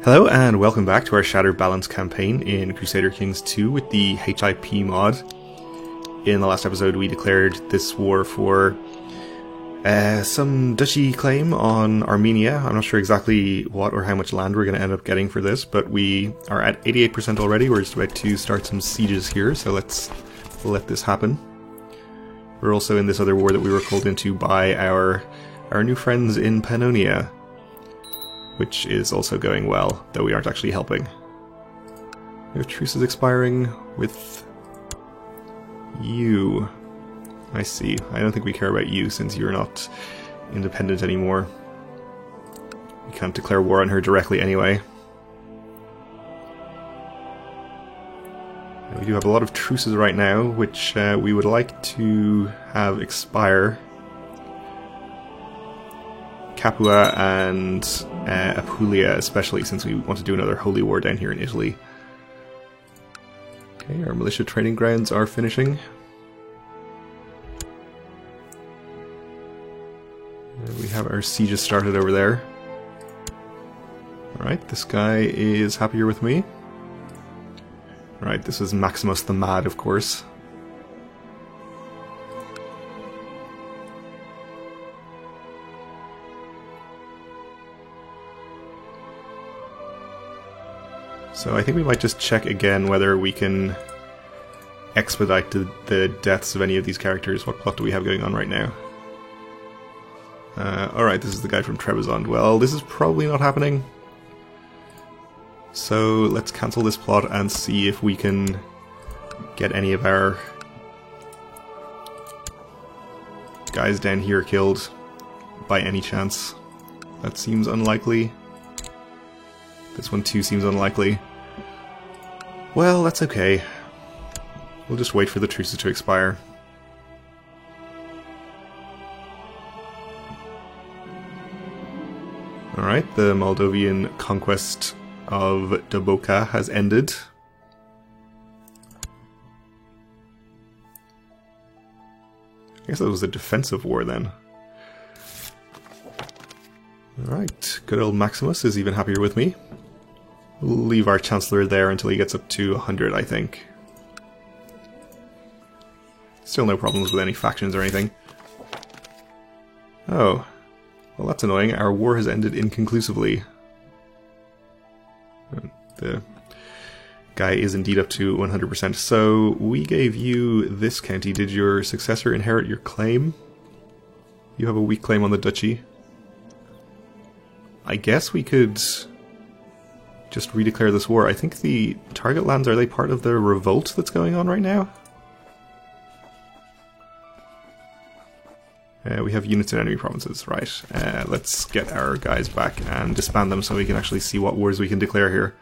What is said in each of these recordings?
Hello and welcome back to our Shattered Balance campaign in Crusader Kings 2 with the HIP mod. In the last episode we declared this war for some duchy claim on Armenia. I'm not sure exactly what or how much land we're going to end up getting for this, but we are at 88% already. We're just about to start some sieges here, so let's let this happen. We're also in this other war that we were called into by our new friends in Pannonia, which is also going well, though we aren't actually helping. We have truces expiring with you. I see. I don't think we care about you since you're not independent anymore. We can't declare war on her directly anyway. And we do have a lot of truces right now, which we would like to have expire. Capua and Apulia especially, since we want to do another holy war down here in Italy. Okay, our militia training grounds are finishing. And we have our sieges started over there. Alright, this guy is happier with me. Alright, this is Maximus the Mad, of course. So I think we might just check again whether we can expedite the deaths of any of these characters. What plot do we have going on right now? Alright, this is the guy from Trebizond. Well, this is probably not happening. So let's cancel this plot and see if we can get any of our guys down here killed by any chance. That seems unlikely. This one too seems unlikely. Well, that's okay. We'll just wait for the truces to expire. Alright, the Moldovan conquest of Doboka has ended. I guess that was a defensive war then. Alright, good old Maximus is even happier with me. We'll leave our Chancellor there until he gets up to 100, I think. Still no problems with any factions or anything. Oh. Well, that's annoying. Our war has ended inconclusively. The guy is indeed up to 100%. So, we gave you this county. Did your successor inherit your claim? You have a weak claim on the duchy. I guess we could just redeclare this war. I think the target lands, are they part of the revolt that's going on right now? We have units in enemy provinces, right. Let's get our guys back and disband them so we can actually see what wars we can declare here.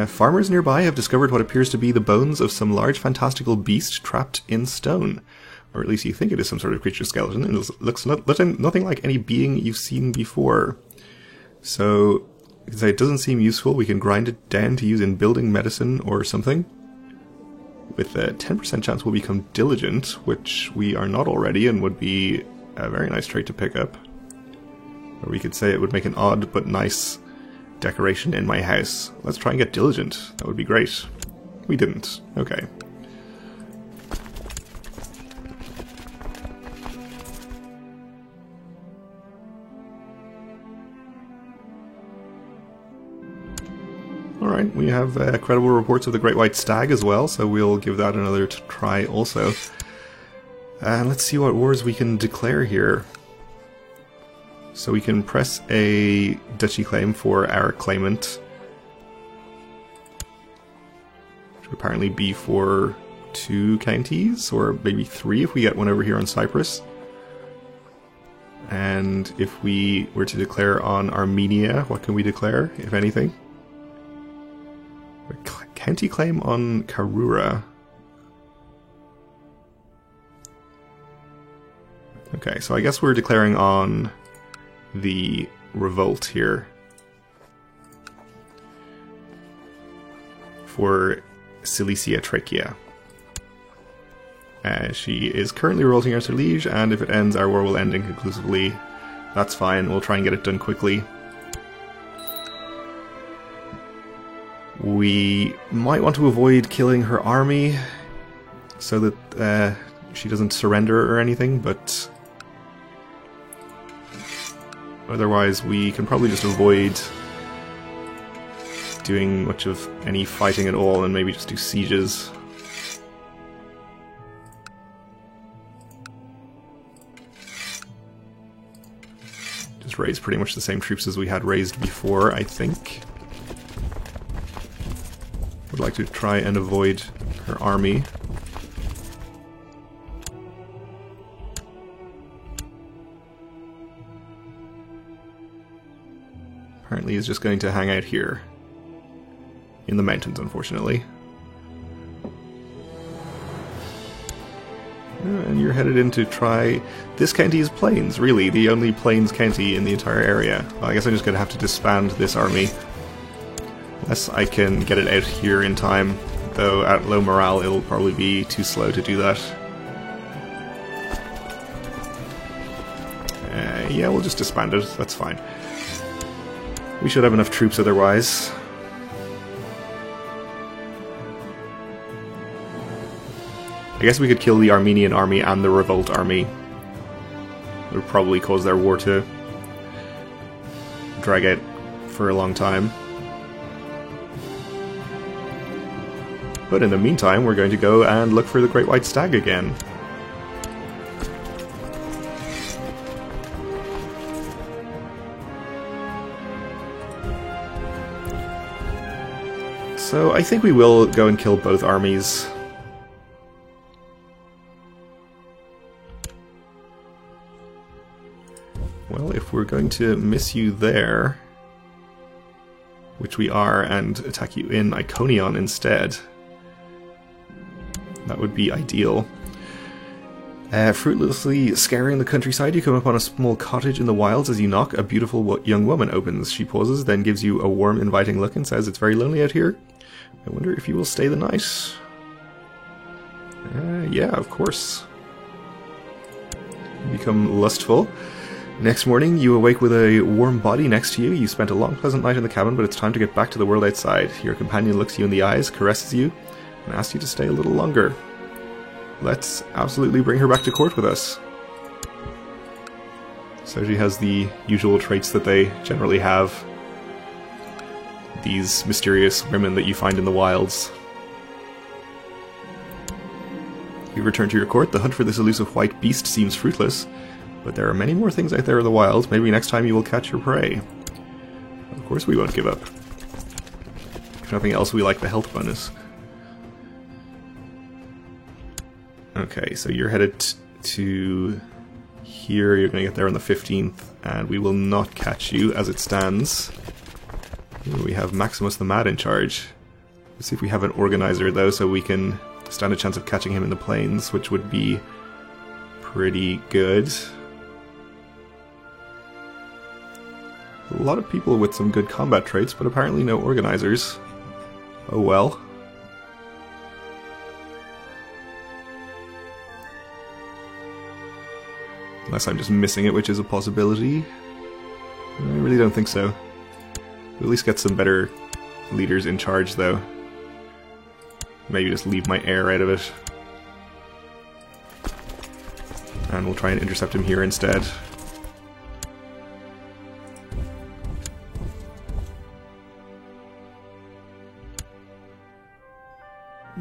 Farmers nearby have discovered what appears to be the bones of some large fantastical beast trapped in stone. Or at least you think it is some sort of creature skeleton. It looks nothing like any being you've seen before. So, it doesn't seem useful. We can grind it down to use in building medicine or something. With a 10% chance we'll become diligent, which we are not already and would be a very nice trait to pick up. Or we could say it would make an odd but nice decoration in my house. Let's try and get diligent. That would be great. We didn't. Okay. Alright, we have credible reports of the Great White Stag as well, so we'll give that another try also. And let's see what wars we can declare here. So we can press a duchy claim for our claimant, which would apparently be for 2 counties, or maybe 3 if we get one over here on Cyprus. And if we were to declare on Armenia, what can we declare, if anything? A county claim on Karura. Okay, so I guess we're declaring on the revolt here. for Cilicia Trachea. She is currently revolting against her liege, and if it ends, our war will end inconclusively. That's fine, we'll try and get it done quickly. We might want to avoid killing her army so that she doesn't surrender or anything, but otherwise we can probably just avoid doing much of any fighting at all and maybe just do sieges. Just raise pretty much the same troops as we had raised before, I think. Would like to try and avoid her army. Apparently he's just going to hang out here. In the mountains, unfortunately. And you're headed in to try... This county is Plains, really, the only Plains county in the entire area. Well, I guess I'm just going to have to disband this army. Unless I can get it out here in time, though at low morale it'll probably be too slow to do that. Yeah, we'll just disband it, that's fine. We should have enough troops otherwise. I guess we could kill the Armenian army and the Revolt army. It would probably cause their war to drag out for a long time. But in the meantime, we're going to go and look for the Great White Stag again. So I think we will go and kill both armies. Well, if we're going to miss you there, which we are, and attack you in Iconion instead, that would be ideal. Fruitlessly scouring the countryside, you come upon a small cottage in the wilds. As you knock, a beautiful young woman opens. She pauses, then gives you a warm, inviting look and says, "It's very lonely out here. I wonder if you will stay the night." Yeah, of course. You become lustful. Next morning, you awake with a warm body next to you. You spent a long, pleasant night in the cabin, but it's time to get back to the world outside. Your companion looks you in the eyes, caresses you, and asks you to stay a little longer. Let's absolutely bring her back to court with us. So she has the usual traits that they generally have. These mysterious women that you find in the wilds. You return to your court. The hunt for this elusive white beast seems fruitless, but there are many more things out there in the wild. Maybe next time you will catch your prey. Of course we won't give up. If nothing else, we like the health bonus. Okay, so you're headed to here. You're going to get there on the 15th, and we will not catch you as it stands. Ooh, we have Maximus the Mad in charge. Let's see if we have an organizer, though, so we can stand a chance of catching him in the plains, which would be pretty good. A lot of people with some good combat traits, but apparently no organizers. Oh well. Unless I'm just missing it, which is a possibility. I really don't think so. We'll at least get some better leaders in charge, though. Maybe just leave my heir out of it. And we'll try and intercept him here instead.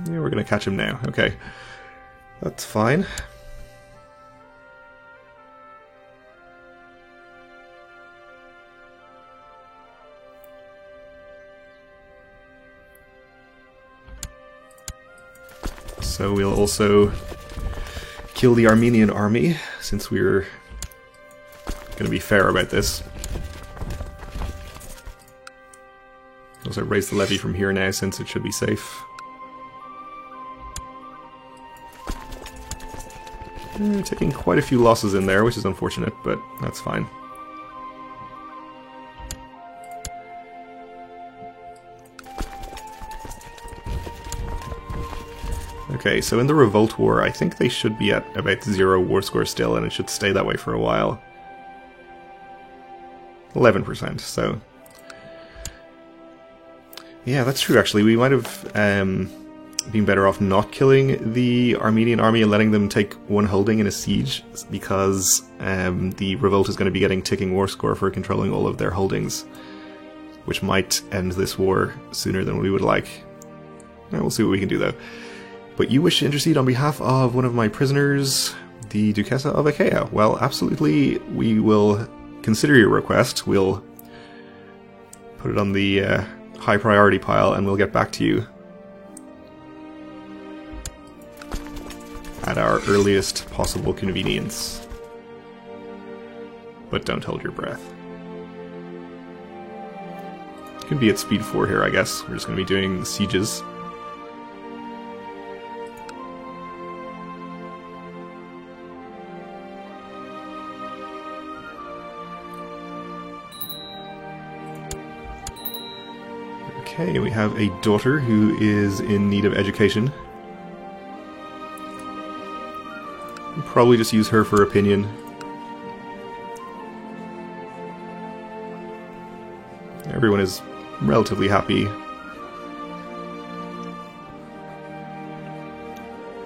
Yeah, we're gonna catch him now. Okay. That's fine. So we'll also kill the Armenian army, since we're going to be fair about this. Also raise the levy from here now, since it should be safe. Taking quite a few losses in there, which is unfortunate, but that's fine. Okay, so in the Revolt War, I think they should be at about 0 war score still, and it should stay that way for a while. 11%, so... Yeah, that's true, actually. We might have been better off not killing the Armenian army and letting them take one holding in a siege, because the Revolt is going to be getting ticking war score for controlling all of their holdings, which might end this war sooner than we would like. We'll see what we can do, though. But you wish to intercede on behalf of one of my prisoners, the Duchessa of Achaia. Well, absolutely, we will consider your request. We'll put it on the high priority pile, and we'll get back to you at our earliest possible convenience. But don't hold your breath. You can be at speed 4 here, I guess. We're just going to be doing sieges. Okay, we have a daughter who is in need of education. We'll probably just use her for opinion. Everyone is relatively happy.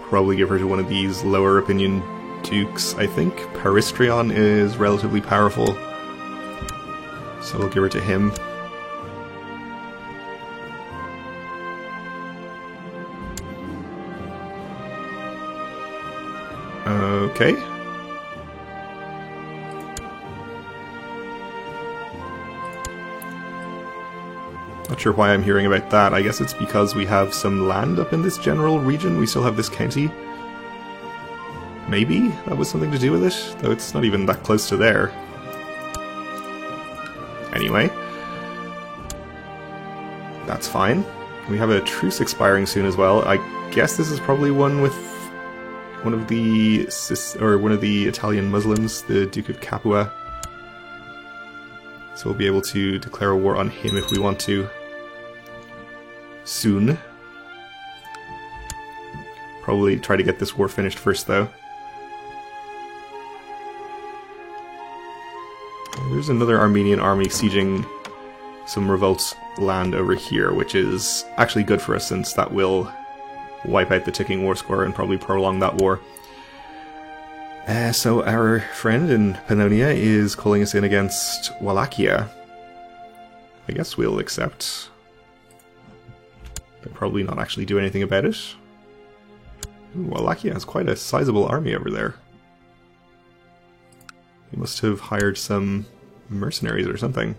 Probably give her to one of these lower opinion dukes, I think. Peristrion is relatively powerful, so we'll give her to him. Okay. Not sure why I'm hearing about that. I guess it's because we have some land up in this general region. We still have this county. Maybe that was something to do with it, though it's not even that close to there. Anyway. That's fine. We have a truce expiring soon as well. I guess this is probably one with one of the Italian Muslims, the Duke of Capua. So we'll be able to declare a war on him if we want to. Soon. Probably try to get this war finished first, though. There's another Armenian army sieging some Revolt's land over here, which is actually good for us, since that will wipe out the ticking war score and probably prolong that war. So our friend in Pannonia is calling us in against Wallachia. I guess we'll accept. They'll probably not actually do anything about it. Ooh, Wallachia has quite a sizable army over there. He must have hired some mercenaries or something.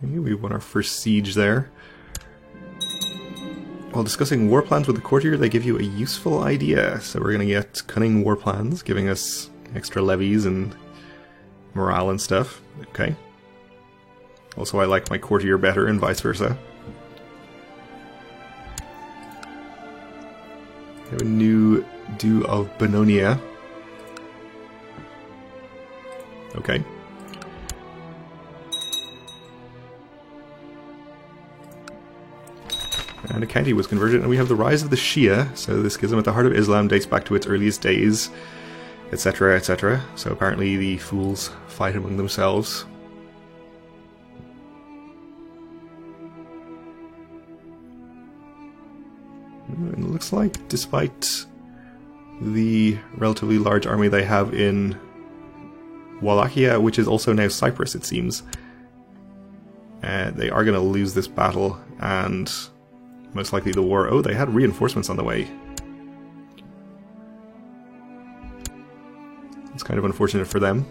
Okay, we won our first siege there. While discussing war plans with the courtier, they give you a useful idea. So we're going to get cunning war plans, giving us extra levies and morale and stuff. Okay. Also, I like my courtier better, and vice versa. We have a new Duke of Bononia. Okay. And a county was converted, and we have the rise of the Shia, so the schism at the heart of Islam dates back to its earliest days, etc., etc. So apparently the fools fight among themselves. And it looks like, despite the relatively large army they have in Wallachia, which is also now Cyprus, it seems, they are going to lose this battle, and most likely the war. Oh, they had reinforcements on the way. It's kind of unfortunate for them.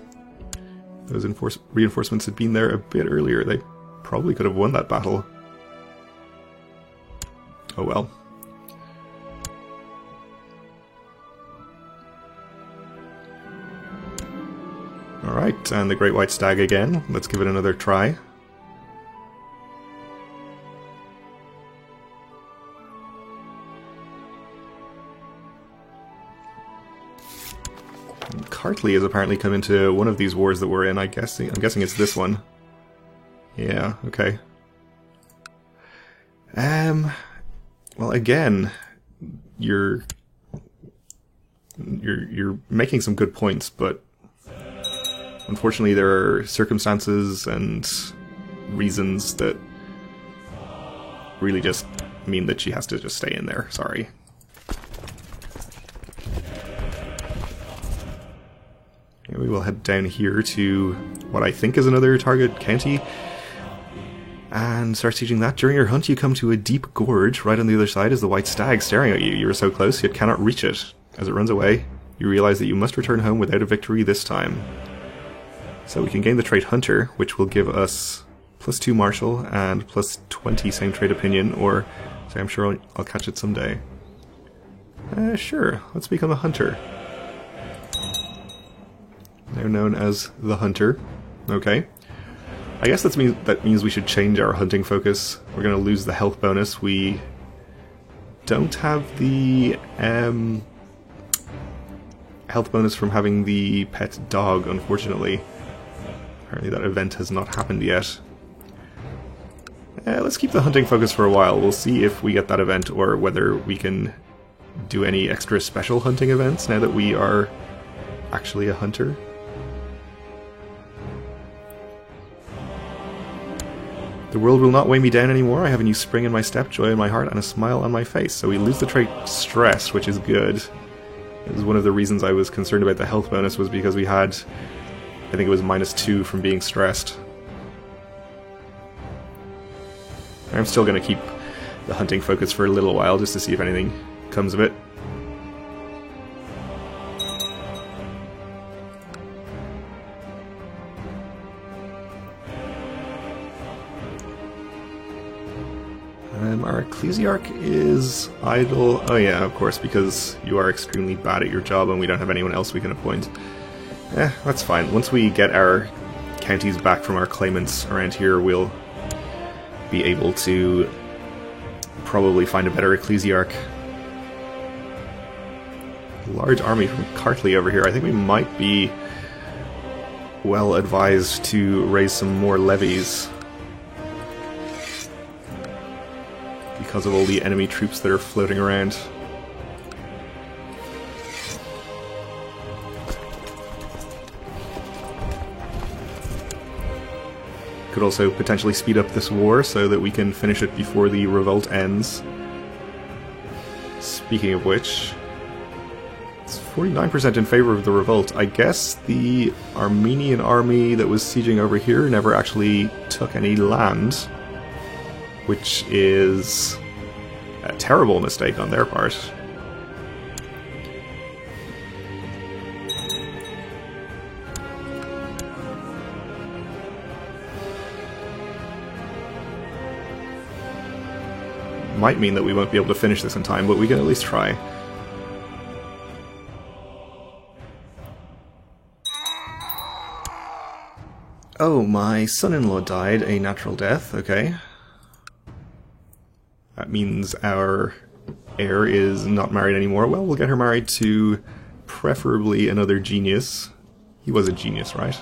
Those reinforcements had been there a bit earlier. They probably could have won that battle. Oh well. Alright, and the Great White Stag again. Let's give it another try. Kartli has apparently come into one of these wars that we're in. I'm guessing it's this one. Yeah, okay. Well, again, you're making some good points, but unfortunately there are circumstances and reasons that really just mean that she has to just stay in there. Sorry. We will head down here to what I think is another target county and start sieging that. During your hunt you come to a deep gorge. Right on the other side is the white stag staring at you. You are so close yet cannot reach it. As it runs away, you realize that you must return home without a victory this time. So we can gain the trait Hunter, which will give us +2 Martial and +20 same trait Opinion, or say I'm sure I'll catch it someday. Sure, let's become a Hunter. They're known as the Hunter. Okay. I guess that means we should change our hunting focus. We're going to lose the health bonus. We don't have the health bonus from having the pet dog, unfortunately. Apparently that event has not happened yet. Let's keep the hunting focus for a while. We'll see if we get that event or whether we can do any extra special hunting events now that we are actually a hunter. The world will not weigh me down anymore. I have a new spring in my step, joy in my heart, and a smile on my face. So we lose the trait Stress, which is good. It was one of the reasons I was concerned about the health bonus, was because we had, I think it was -2 from being stressed. I'm still going to keep the hunting focus for a little while, just to see if anything comes of it. Our Ecclesiarch is idle. Oh yeah, of course, because you are extremely bad at your job and we don't have anyone else we can appoint. That's fine. Once we get our counties back from our claimants around here, we'll be able to probably find a better Ecclesiarch. Large army from Kartli over here. I think we might be well advised to raise some more levies because of all the enemy troops that are floating around. Could also potentially speed up this war so that we can finish it before the revolt ends. Speaking of which, it's 49% in favor of the revolt. I guess the Armenian army that was sieging over here never actually took any land, which is a terrible mistake on their part. Might mean that we won't be able to finish this in time, but we can at least try. Oh, my son-in-law died a natural death, okay. That means our heir is not married anymore. Well, we'll get her married to preferably another genius. He was a genius, right?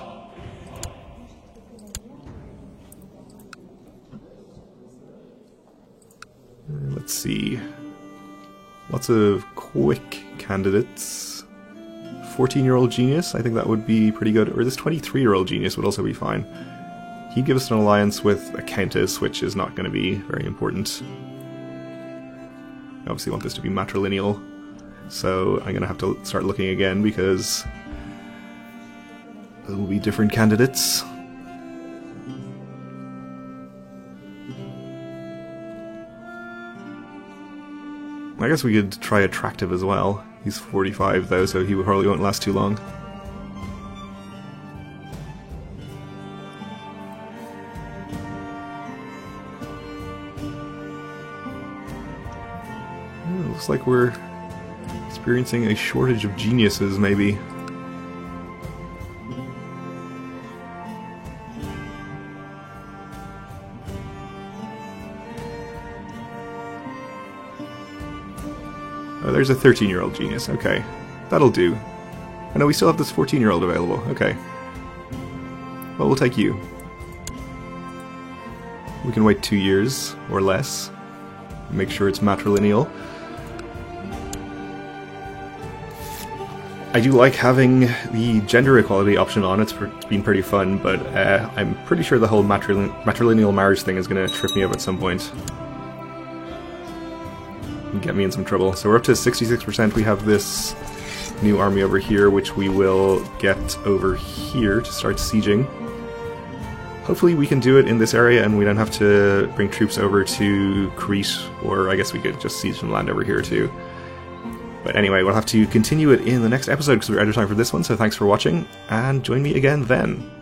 Let's see. Lots of quick candidates. 14-year-old genius, I think that would be pretty good. Or this 23-year-old genius would also be fine. He'd give us an alliance with a countess, which is not going to be very important. I obviously want this to be matrilineal, so I'm going to have to start looking again because there will be different candidates. I guess we could try attractive as well. He's 45 though, so he probably won't last too long. It looks like we're experiencing a shortage of geniuses, maybe. Oh, there's a 13-year-old genius. Okay, that'll do. I know we still have this 14-year-old available. Okay. Well, we'll take you. We can wait 2 years or less. Make sure it's matrilineal. I do like having the gender equality option on. It's been pretty fun, but I'm pretty sure the whole matrilineal marriage thing is going to trip me up at some point. And get me in some trouble. So we're up to 66%. We have this new army over here, which we will get over here to start sieging. Hopefully we can do it in this area and we don't have to bring troops over to Crete, or I guess we could just siege some land over here too. But anyway, we'll have to continue it in the next episode because we're out of time for this one, so thanks for watching, and join me again then.